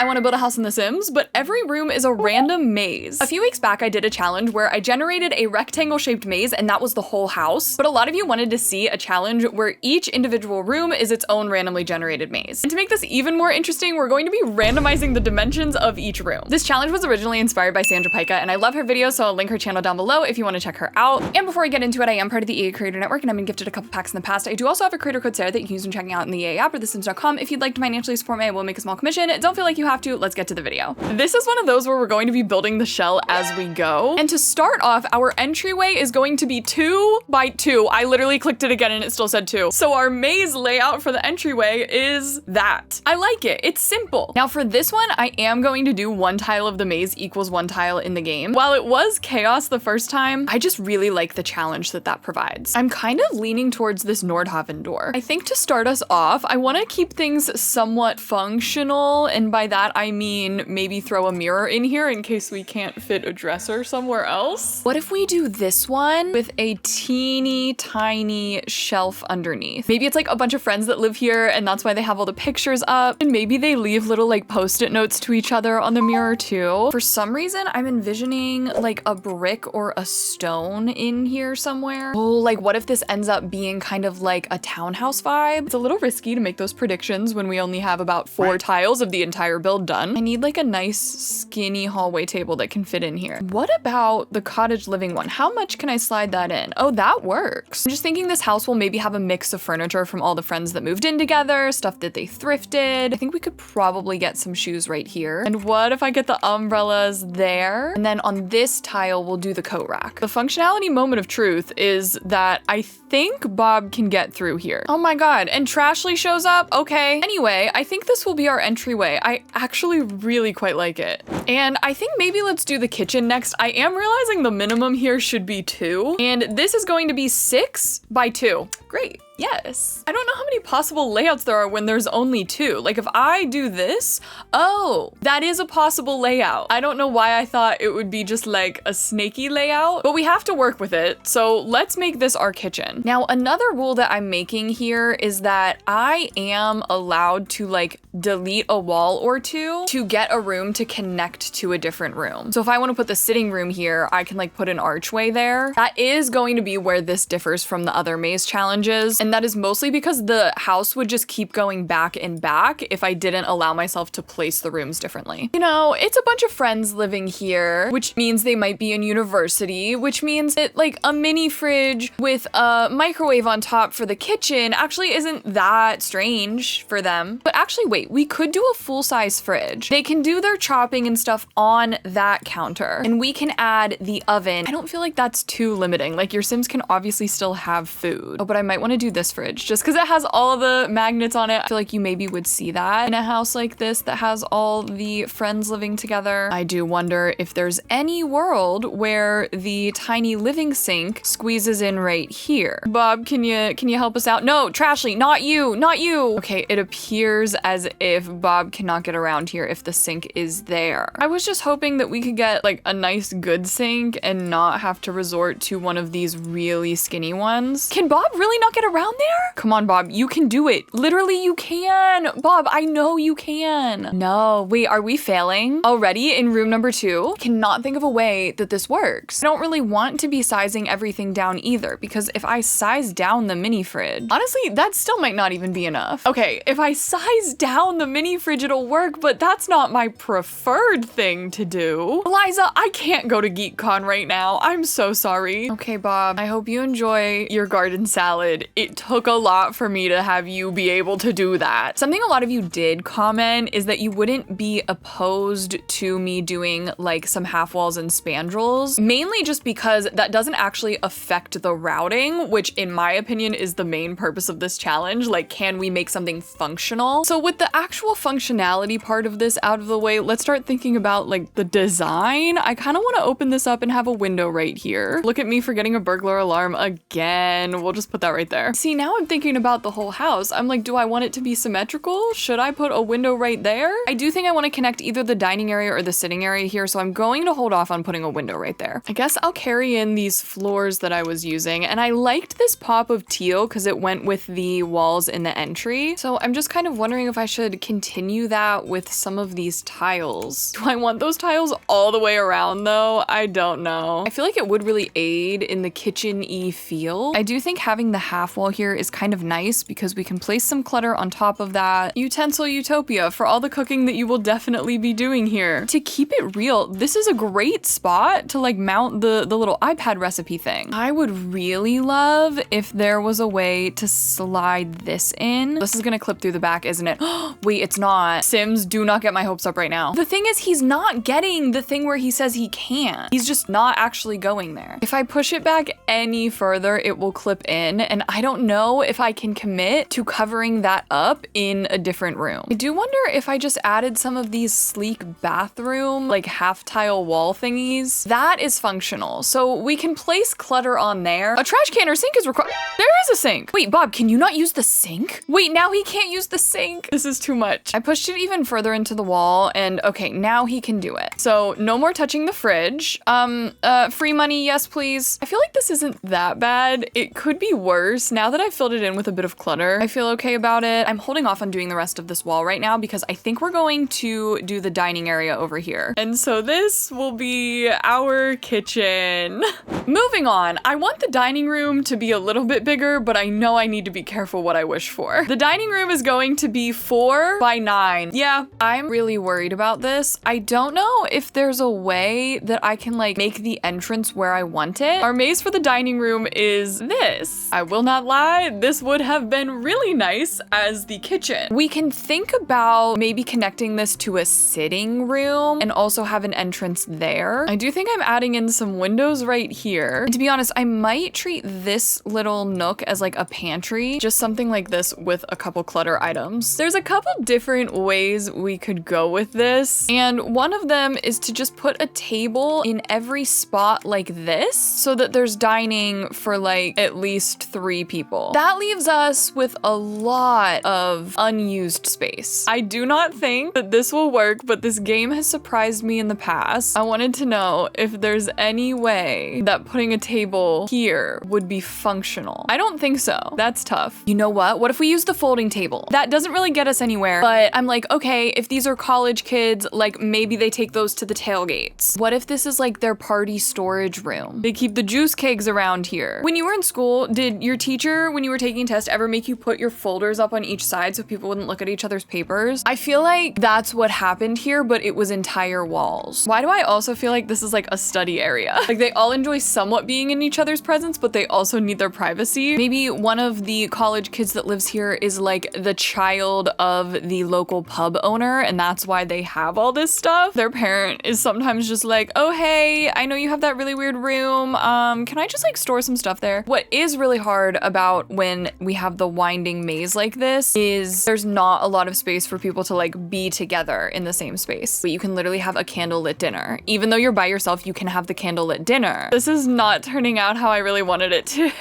I want to build a house in The Sims, but every room is a random maze. A few weeks back, I did a challenge where I generated a rectangle-shaped maze, and that was the whole house. But a lot of you wanted to see a challenge where each individual room is its own randomly generated maze. And to make this even more interesting, we're going to be randomizing the dimensions of each room. This challenge was originally inspired by Sandra Pica, and I love her videos, so I'll link her channel down below if you want to check her out. And before I get into it, I am part of the EA Creator Network, and I've been gifted a couple packs in the past. I do also have a creator code Sarah that you can use when checking out in the EA app or thesims.com. If you'd like to financially support me, I will make a small commission. Don't feel like you have to. Let's get to the video. This is one of those where we're going to be building the shell as we go. And to start off, our entryway is going to be 2 by 2. I literally clicked it again and it still said 2. So our maze layout for the entryway is that. I like it. It's simple. Now for this one, I am going to do 1 tile of the maze equals 1 tile in the game. While it was chaos the first time, I just really like the challenge that provides. I'm kind of leaning towards this Nordhaven door. I think to start us off, I want to keep things somewhat functional, and by that I mean maybe throw a mirror in here in case we can't fit a dresser somewhere else. What if we do this one with a teeny tiny shelf underneath? Maybe it's like a bunch of friends that live here and that's why they have all the pictures up, and maybe they leave little like post-it notes to each other on the mirror too. For some reason, I'm envisioning like a brick or a stone in here somewhere. Oh, like what if this ends up being kind of like a townhouse vibe? It's a little risky to make those predictions when we only have about 4 tiles of the entire build done. I need like a nice skinny hallway table that can fit in here. What about the cottage living one? How much can I slide that in? Oh, that works. I'm just thinking this house will maybe have a mix of furniture from all the friends that moved in together, stuff that they thrifted. I think we could probably get some shoes right here. And what if I get the umbrellas there? And then on this tile, we'll do the coat rack. The functionality moment of truth is that I think Bob can get through here. Oh my God, and Trashly shows up? Okay. Anyway, I think this will be our entryway. I actually really quite like it. And I think maybe let's do the kitchen next. I am realizing the minimum here should be 2, and this is going to be 6 by 2. Great. Yes. I don't know how many possible layouts there are when there's only 2. Like if I do this, oh, that is a possible layout. I don't know why I thought it would be just like a snaky layout, but we have to work with it. So let's make this our kitchen. Now, another rule that I'm making here is that I am allowed to like delete a wall or 2 to get a room to connect to a different room. So if I want to put the sitting room here, I can like put an archway there. That is going to be where this differs from the other maze challenges. And that is mostly because the house would just keep going back and back if I didn't allow myself to place the rooms differently. You know, it's a bunch of friends living here, which means they might be in university, which means that like a mini fridge with a microwave on top for the kitchen actually isn't that strange for them. But actually, wait, we could do a full-size fridge. They can do their chopping and stuff on that counter, and we can add the oven. I don't feel like that's too limiting. Like your Sims can obviously still have food. Oh, but I might want to do this fridge just because it has all the magnets on it. I feel like you maybe would see that in a house like this that has all the friends living together. I do wonder if there's any world where the tiny living sink squeezes in right here. Bob, can you help us out? No, Trashly, not you, not you. Okay, it appears as if Bob cannot get around here if the sink is there. I was just hoping that we could get like a nice good sink and not have to resort to one of these really skinny ones. Can Bob really not get around there? Come on, Bob, you can do it. Literally, you can. Bob, I know you can. No, wait, are we failing already in room number 2? Cannot think of a way that this works. I don't really want to be sizing everything down either, because if I size down the mini fridge, honestly, that still might not even be enough. Okay, if I size down the mini fridge, it'll work, but that's not my preferred thing to do. Eliza, I can't go to GeekCon right now. I'm so sorry. Okay, Bob, I hope you enjoy your garden salad. It took a lot for me to have you be able to do that. Something a lot of you did comment is that you wouldn't be opposed to me doing like some half walls and spandrels, mainly just because that doesn't actually affect the routing, which in my opinion is the main purpose of this challenge. Like, can we make something functional? So with the actual functionality part of this out of the way, let's start thinking about like the design. I kind of want to open this up and have a window right here. Look at me forgetting a burglar alarm again. We'll just put that right there. See, now I'm thinking about the whole house. I'm like, do I want it to be symmetrical? Should I put a window right there? I do think I want to connect either the dining area or the sitting area here, so I'm going to hold off on putting a window right there. I guess I'll carry in these floors that I was using, and I liked this pop of teal because it went with the walls in the entry. So I'm just kind of wondering if I should continue that with some of these tiles. Do I want those tiles all the way around though? I don't know. I feel like it would really aid in the kitchen-y feel. I do think having the half wall here is kind of nice because we can place some clutter on top of that. Utensil utopia for all the cooking that you will definitely be doing here. To keep it real, this is a great spot to like mount the little iPad recipe thing. I would really love if there was a way to slide this in. This is gonna clip through the back, isn't it? Wait, it's not. Sims, do not get my hopes up right now. The thing is, he's not getting the thing where he says he can. He's just not actually going there. If I push it back any further, it will clip in, and I don't know if I can commit to covering that up in a different room. I do wonder if I just added some of these sleek bathroom, like half tile wall thingies. That is functional. So we can place clutter on there. A trash can or sink is required. There is a sink. Wait, Bob, can you not use the sink? Wait, now he can't use the sink. This is too much. I pushed it even further into the wall, and okay, now he can do it. So no more touching the fridge. Free money, yes please. I feel like this isn't that bad. It could be worse. Now that I've filled it in with a bit of clutter, I feel okay about it. I'm holding off on doing the rest of this wall right now because I think we're going to do the dining area over here. And so this will be our kitchen. Moving on, I want the dining room to be a little bit bigger, but I know I need to be careful what I wish for. The dining room is going to be 4 by 9. Yeah, I'm really worried about this. I don't know if there's a way that I can like make the entrance where I want it. Our maze for the dining room is this. I will not lie, this would have been really nice as the kitchen. We can think about maybe connecting this to a sitting room and also have an entrance there. I do think I'm adding in some windows right here. And to be honest, I might treat this little nook as like a pantry, just something like this with a couple clutter items. There's a couple different ways we could go with this, and one of them is to just put a table in every spot like this so that there's dining for like at least 3 people. That leaves us with a lot of unused space. I do not think that this will work, but this game has surprised me in the past. I wanted to know if there's any way that putting a table here would be functional. I don't think so. That's tough. You know what? What if we use the folding table? That doesn't really get us anywhere, but I'm like, okay, if these are college kids, like maybe they take those to the tailgates. What if this is like their party storage room? They keep the juice kegs around here. When you were in school, did your teacher, when you were taking tests, ever make you put your folders up on each side so people wouldn't look at each other's papers? I feel like that's what happened here, but it was entire walls. Why do I also feel like this is like a study area? Like they all enjoy somewhat being in each other's presence, but they also need their privacy. Maybe one of the college kids that lives here is like the child of the local pub owner, and that's why they have all this stuff. Their parent is sometimes just like, oh hey, I know you have that really weird room. Can I just like store some stuff there? What is really hard about when we have the winding maze like this is there's not a lot of space for people to like be together in the same space. But you can literally have a candlelit dinner. Even though you're by yourself, you can have the candlelit dinner. This is not turning out how I really wanted it to.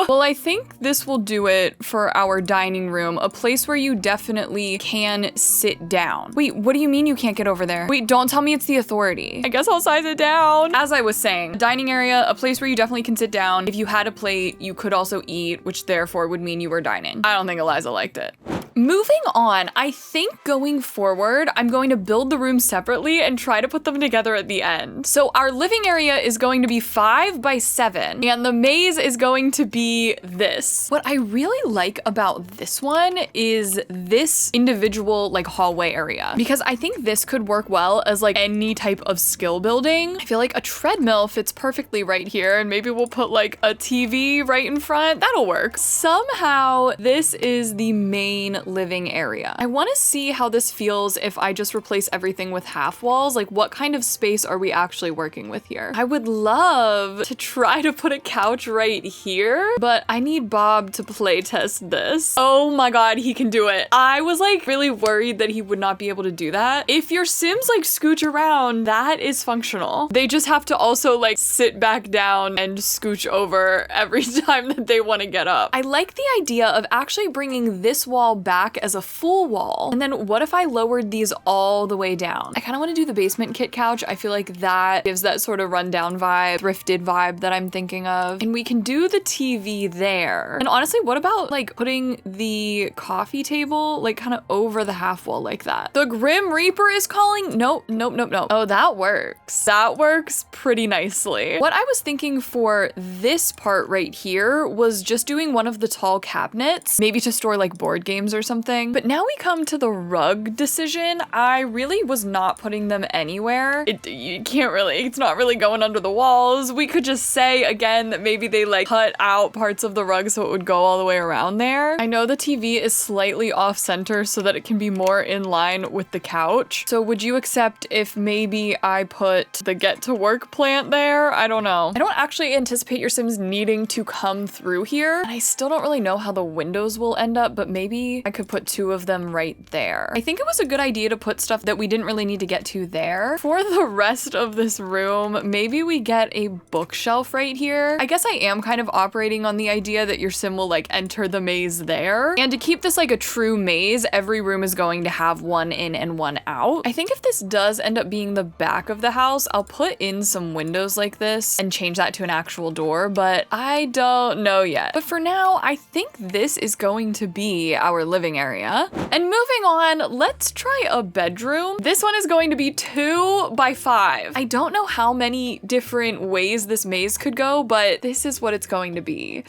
Well, I think this will do it for our dining room, a place where you definitely can sit down. Wait, what do you mean you can't get over there? Wait, don't tell me it's the authority. I guess I'll size it down. As I was saying, dining area, a place where you definitely can sit down. If you had a plate, you could also eat, which therefore would mean you were dining. I don't think Eliza liked it. Moving on, I think going forward, I'm going to build the rooms separately and try to put them together at the end. So our living area is going to be 5 by 7, and the maze is going to be this. What I really like about this one is this individual like hallway area, because I think this could work well as like any type of skill building. I feel like a treadmill fits perfectly right here, and maybe we'll put like a TV right in front. That'll work. Somehow this is the main living area. I want to see how this feels if I just replace everything with half walls. Like, what kind of space are we actually working with here? I would love to try to put a couch right here, but I need Bob to play test this. Oh my god, he can do it. I was like really worried that he would not be able to do that. If your Sims like scooch around, that is functional. They just have to also like sit back down and scooch over every time that they want to get up. I like the idea of actually bringing this wall back as a full wall. And then what if I lowered these all the way down? I kind of want to do the basement kit couch. I feel like that gives that sort of rundown vibe, thrifted vibe that I'm thinking of. And we can do the TV there. And honestly, what about like putting the coffee table like kind of over the half wall like that? The Grim Reaper is calling? Nope, nope, nope, nope. Oh, that works. That works pretty nicely. What I was thinking for this part right here was just doing one of the tall cabinets, maybe to store like board games or something. But now we come to the rug decision. I really was not putting them anywhere. You can't really, it's not really going under the walls. We could just say again that maybe they like cut out parts of the rug so it would go all the way around there. I know the TV is slightly off center so that it can be more in line with the couch. So would you accept if maybe I put the get to work plant there? I don't know. I don't actually anticipate your Sims needing to come through here. And I still don't really know how the windows will end up, but maybe I could put two of them right there. I think it was a good idea to put stuff that we didn't really need to get to there. For the rest of this room, maybe we get a bookshelf right here. I guess I am kind of operating on the idea that your Sim will like enter the maze there. And to keep this like a true maze, every room is going to have one in and one out. I think if this does end up being the back of the house, I'll put in some windows like this and change that to an actual door, but I don't know yet. But for now, I think this is going to be our living area. And moving on, let's try a bedroom. This one is going to be 2 by 5. I don't know how many different ways this maze could go, but this is what it's going to be.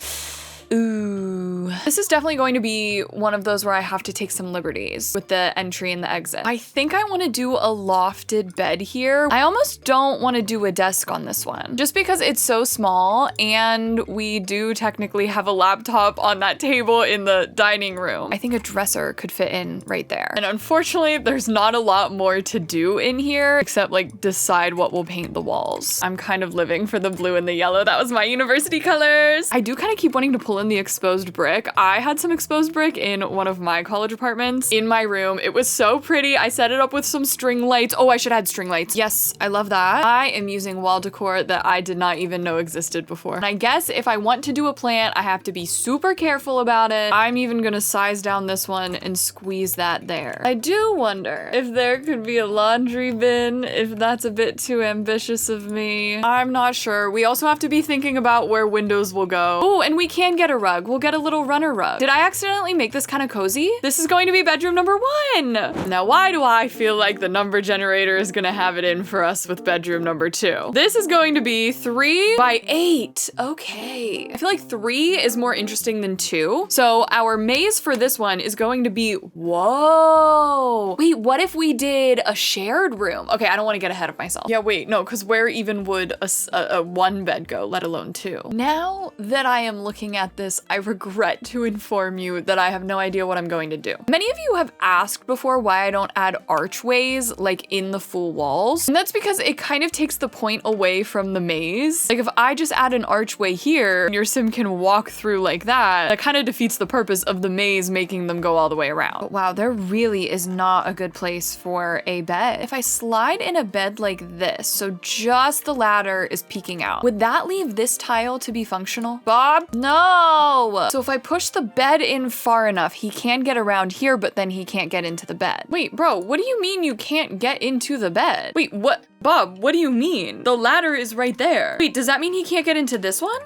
Ooh. This is definitely going to be one of those where I have to take some liberties with the entry and the exit. I think I want to do a lofted bed here. I almost don't want to do a desk on this one just because it's so small and we do technically have a laptop on that table in the dining room. I think a dresser could fit in right there. And unfortunately, there's not a lot more to do in here except like decide what will paint the walls. I'm kind of living for the blue and the yellow. That was my university colors. I do kind of keep wanting to pull in the exposed brick. I had some exposed brick in one of my college apartments in my room. It was so pretty. I set it up with some string lights. Oh, I should add string lights. Yes, I love that. I am using wall decor that I did not even know existed before. And I guess if I want to do a plant, I have to be super careful about it. I'm even gonna size down this one and squeeze that there. I do wonder if there could be a laundry bin, if that's a bit too ambitious of me. I'm not sure. We also have to be thinking about where windows will go. Oh, and we can get a rug. We'll get a little runner rug. Did I accidentally make this kind of cozy? This is going to be bedroom number 1. Now, why do I feel like the number generator is gonna have it in for us with bedroom number 2? This is going to be 3 by 8. Okay. I feel like 3 is more interesting than 2. So our maze for this one is going to be, whoa. Wait, what if we did a shared room? Okay, I don't want to get ahead of myself. Yeah, wait, no, because where even would a 1 bed go, let alone 2? Now that I am looking at this, I regret to inform you that I have no idea what I'm going to do. Many of you have asked before why I don't add archways like in the full walls. And that's because it kind of takes the point away from the maze. Like if I just add an archway here, your Sim can walk through like that kind of defeats the purpose of the maze making them go all the way around. But wow, there really is not a good place for a bed. If I slide in a bed like this, so just the ladder is peeking out, would that leave this tile to be functional? Bob? No! So if I push the bed in far enough, he can get around here, but then he can't get into the bed. Wait, bro, what do you mean you can't get into the bed? Wait, what? Bob, what do you mean? The ladder is right there. Wait, does that mean he can't get into this one?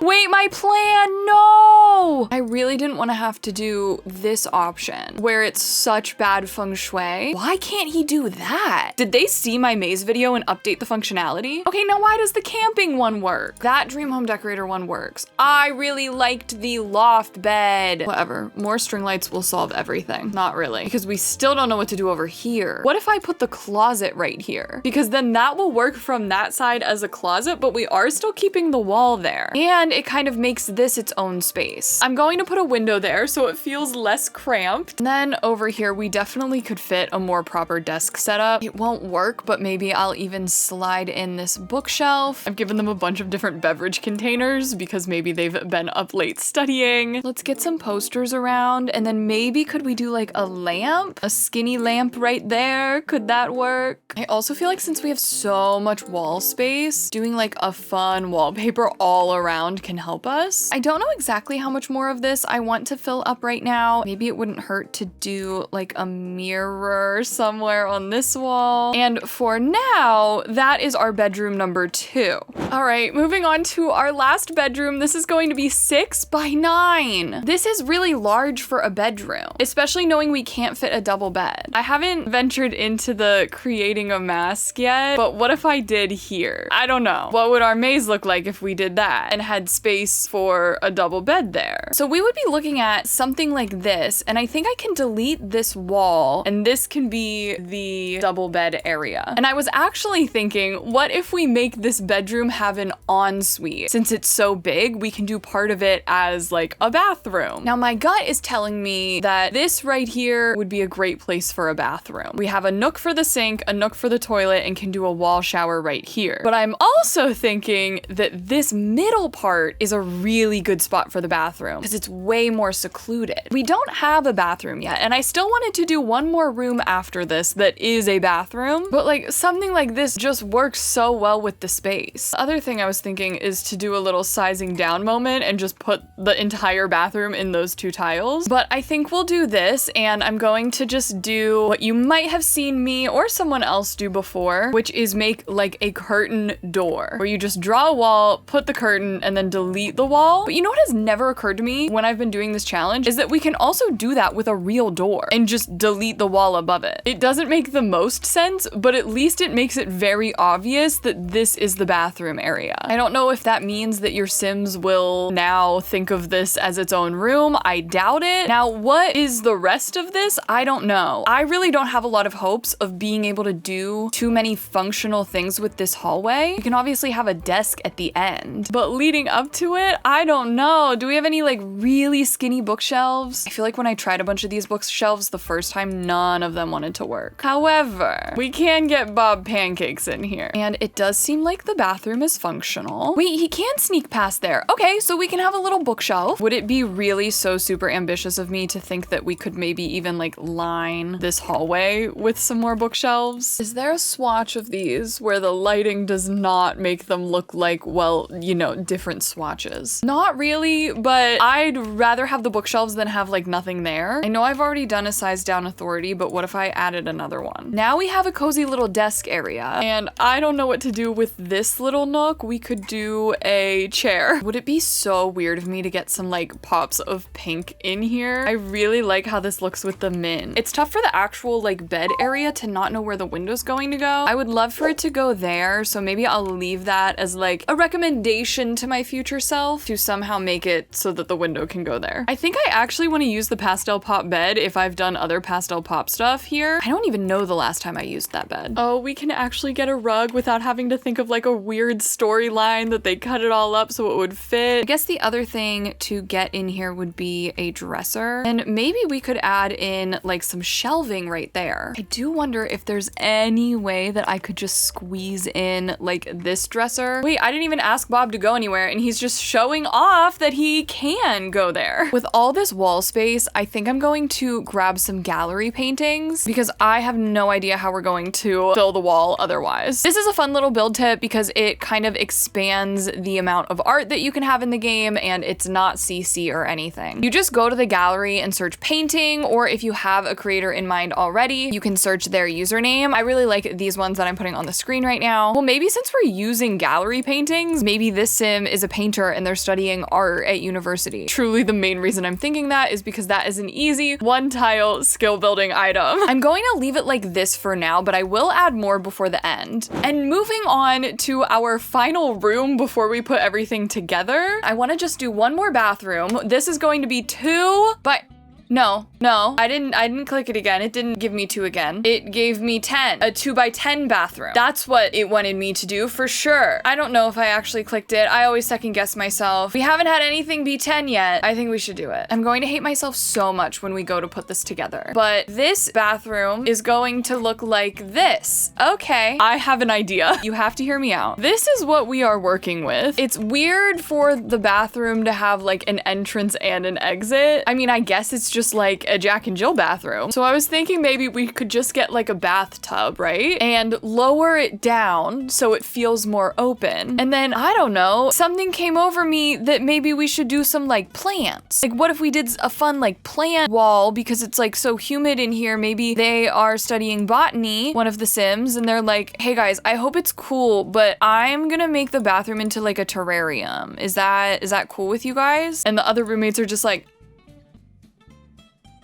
Wait, my plan, no! I really didn't want to have to do this option where it's such bad feng shui. Why can't he do that? Did they see my maze video and update the functionality? Okay, now why does the camping one work? That dream home decorator one works. I really liked the loft bed. Whatever, more string lights will solve everything. Not really, because we still don't know what to do over here. What if I put the closet right here? here, because then that will work from that side as a closet, but we are still keeping the wall there. And it kind of makes this its own space. I'm going to put a window there so it feels less cramped. And then over here, we definitely could fit a more proper desk setup. It won't work, but maybe I'll even slide in this bookshelf. I've given them a bunch of different beverage containers because maybe they've been up late studying. Let's get some posters around, and then maybe could we do like a lamp? A skinny lamp right there? Could that work? I also feel like since we have so much wall space, doing like a fun wallpaper all around can help us. I don't know exactly how much more of this I want to fill up right now. Maybe it wouldn't hurt to do like a mirror somewhere on this wall. And for now, that is our bedroom number 2. All right, moving on to our last bedroom. This is going to be 6 by 9. This is really large for a bedroom, especially knowing we can't fit a double bed. I haven't ventured into the creating a mask yet, but what if I did here? I don't know. What would our maze look like if we did that and had space for a double bed there? So we would be looking at something like this, and I think I can delete this wall, and this can be the double bed area. And I was actually thinking, what if we make this bedroom have an ensuite? Since it's so big, we can do part of it as like a bathroom. Now my gut is telling me that this right here would be a great place for a bathroom. We have a nook for the sink, a nook for the toilet, and can do a wall shower right here. But I'm also thinking that this middle part is a really good spot for the bathroom because it's way more secluded. We don't have a bathroom yet, and I still wanted to do one more room after this that is a bathroom, but like something like this just works so well with the space. The other thing I was thinking is to do a little sizing down moment and just put the entire bathroom in those 2 tiles. But I think we'll do this, and I'm going to just do what you might have seen me or someone else do before, which is make like a curtain door where you just draw a wall, put the curtain, and then delete the wall. But you know what has never occurred to me when I've been doing this challenge is that we can also do that with a real door and just delete the wall above it. It doesn't make the most sense, but at least it makes it very obvious that this is the bathroom area. I don't know if that means that your Sims will now think of this as its own room. I doubt it. Now, what is the rest of this? I don't know. I really don't have a lot of hopes of being able to do too many functional things with this hallway. You can obviously have a desk at the end, but leading up to it, I don't know. Do we have any like really skinny bookshelves? I feel like when I tried a bunch of these bookshelves the first time, none of them wanted to work. However, we can get Bob pancakes in here, and it does seem like the bathroom is functional. Wait, he can sneak past there. Okay, so we can have a little bookshelf. Would it be really so super ambitious of me to think that we could maybe even like line this hallway with some more bookshelves? Is there a swatch of these where the lighting does not make them look like, well, you know, different swatches? Not really, but I'd rather have the bookshelves than have like nothing there. I know I've already done a size down authority, but what if I added another one? Now we have a cozy little desk area, and I don't know what to do with this little nook. We could do a chair. Would it be so weird of me to get some like pops of pink in here? I really like how this looks with the mint. It's tough for the actual like bed area to not know where the window's going to go. I would love for it to go there, so maybe I'll leave that as like a recommendation to my future self to somehow make it so that the window can go there. I think I actually want to use the pastel pop bed if I've done other pastel pop stuff here. I don't even know the last time I used that bed. Oh, we can actually get a rug without having to think of like a weird storyline that they cut it all up so it would fit. I guess the other thing to get in here would be a dresser, and maybe we could add in like some shelving right there. I do wonder if there's any way that I could just squeeze in like this dresser. Wait, I didn't even ask Bob to go anywhere, and he's just showing off that he can go there. With all this wall space, I think I'm going to grab some gallery paintings because I have no idea how we're going to fill the wall otherwise. This is a fun little build tip because it kind of expands the amount of art that you can have in the game, and it's not CC or anything. You just go to the gallery and search painting, or if you have a creator in mind already, you can search their username. I really like these ones that I'm putting on the screen right now. Well, maybe since we're using gallery paintings, maybe this sim is a painter and they're studying art at university. Truly the main reason I'm thinking that is because that is an easy one tile skill building item. I'm going to leave it like this for now, but I will add more before the end. And moving on to our final room before we put everything together, I want to just do one more bathroom. This is going to be 2 by No, I didn't click it again. It didn't give me 2 again. It gave me 10, a 2x10 bathroom. That's what it wanted me to do for sure. I don't know if I actually clicked it. I always second guess myself. We haven't had anything be 10 yet. I think we should do it. I'm going to hate myself so much when we go to put this together. But this bathroom is going to look like this. Okay, I have an idea. You have to hear me out. This is what we are working with. It's weird for the bathroom to have like an entrance and an exit. I mean, I guess it's just like a Jack and Jill bathroom. So I was thinking maybe we could just get like a bathtub, right? And lower it down so it feels more open. And then, I don't know, something came over me that maybe we should do some like plants. Like what if we did a fun like plant wall because it's like so humid in here. Maybe they are studying botany, one of the Sims, and they're like, hey guys, I hope it's cool, but I'm gonna make the bathroom into like a terrarium. Is that cool with you guys? And the other roommates are just like,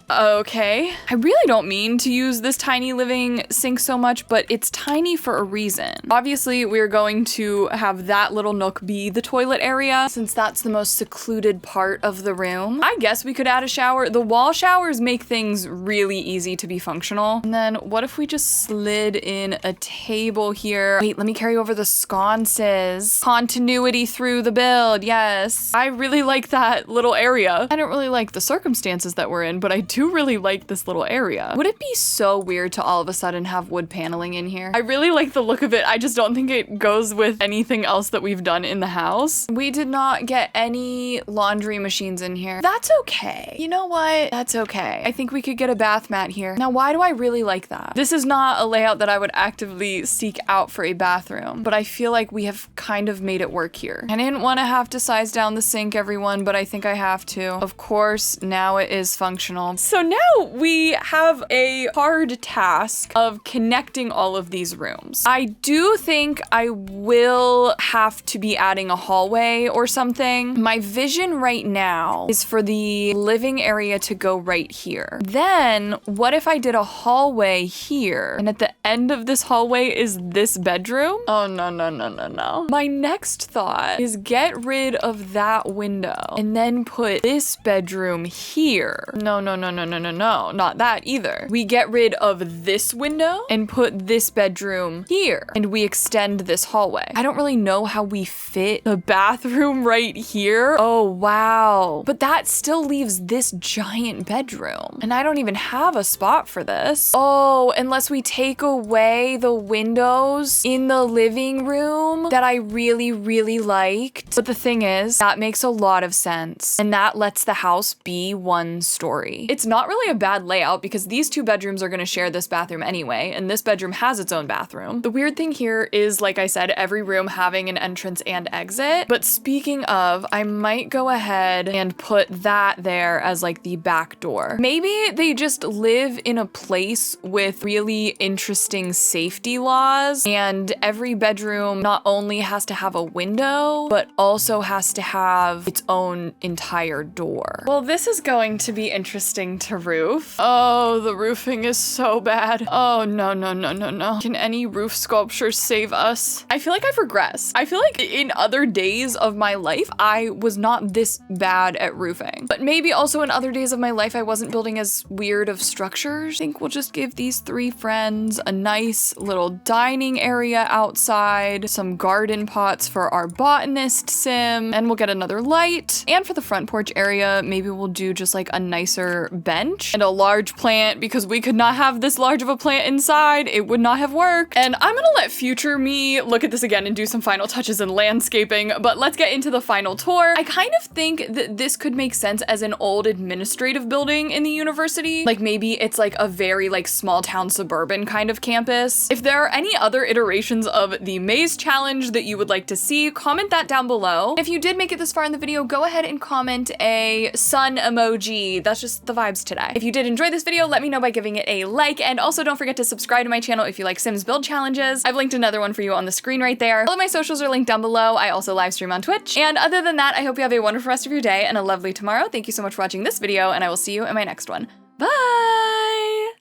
okay. I really don't mean to use this tiny living sink so much, but it's tiny for a reason. Obviously, we're going to have that little nook be the toilet area since that's the most secluded part of the room. I guess we could add a shower. The wall showers make things really easy to be functional. And then what if we just slid in a table here? Wait, let me carry over the sconces. Continuity through the build, yes. I really like that little area. I don't really like the circumstances that we're in, but I do really like this little area. Would it be so weird to all of a sudden have wood paneling in here? I really like the look of it. I just don't think it goes with anything else that we've done in the house. We did not get any laundry machines in here. That's okay. You know what? That's okay. I think we could get a bath mat here. Now, why do I really like that? This is not a layout that I would actively seek out for a bathroom, but I feel like we have kind of made it work here. I didn't want to have to size down the sink, everyone, but I think I have to. Of course, now it is functional. So now we have a hard task of connecting all of these rooms. I do think I will have to be adding a hallway or something. My vision right now is for the living area to go right here. Then what if I did a hallway here and at the end of this hallway is this bedroom? Oh, no. My next thought is get rid of that window and then put this bedroom here. No, not that either. We get rid of this window and put this bedroom here, and we extend this hallway. I don't really know how we fit the bathroom right here. Oh, wow. But that still leaves this giant bedroom, and I don't even have a spot for this. Oh, unless we take away the windows in the living room that I really, really liked. But the thing is, that makes a lot of sense, and that lets the house be one story. It's not really a bad layout because these 2 bedrooms are going to share this bathroom anyway, and this bedroom has its own bathroom. The weird thing here is, like I said, every room having an entrance and exit. But speaking of, I might go ahead and put that there as like the back door. Maybe they just live in a place with really interesting safety laws, and every bedroom not only has to have a window, but also has to have its own entire door. Well, this is going to be interesting to roof. Oh, the roofing is so bad. Oh, no. Can any roof sculpture save us? I feel like I've regressed. I feel like in other days of my life, I was not this bad at roofing. But maybe also in other days of my life, I wasn't building as weird of structures. I think we'll just give these 3 friends a nice little dining area outside, some garden pots for our botanist sim, and we'll get another light. And for the front porch area, maybe we'll do just like a nicer bench and a large plant because we could not have this large of a plant inside. It would not have worked. And I'm gonna let future me look at this again and do some final touches in landscaping, but let's get into the final tour. I kind of think that this could make sense as an old administrative building in the university. Like maybe it's like a very like small town suburban kind of campus. If there are any other iterations of the maze challenge that you would like to see, comment that down below. If you did make it this far in the video, go ahead and comment a sun emoji. That's just the vibes today. If you did enjoy this video, let me know by giving it a like, and also don't forget to subscribe to my channel if you like Sims build challenges. I've linked another one for you on the screen right there. All of my socials are linked down below. I also live stream on Twitch. And other than that, I hope you have a wonderful rest of your day and a lovely tomorrow. Thank you so much for watching this video, and I will see you in my next one. Bye!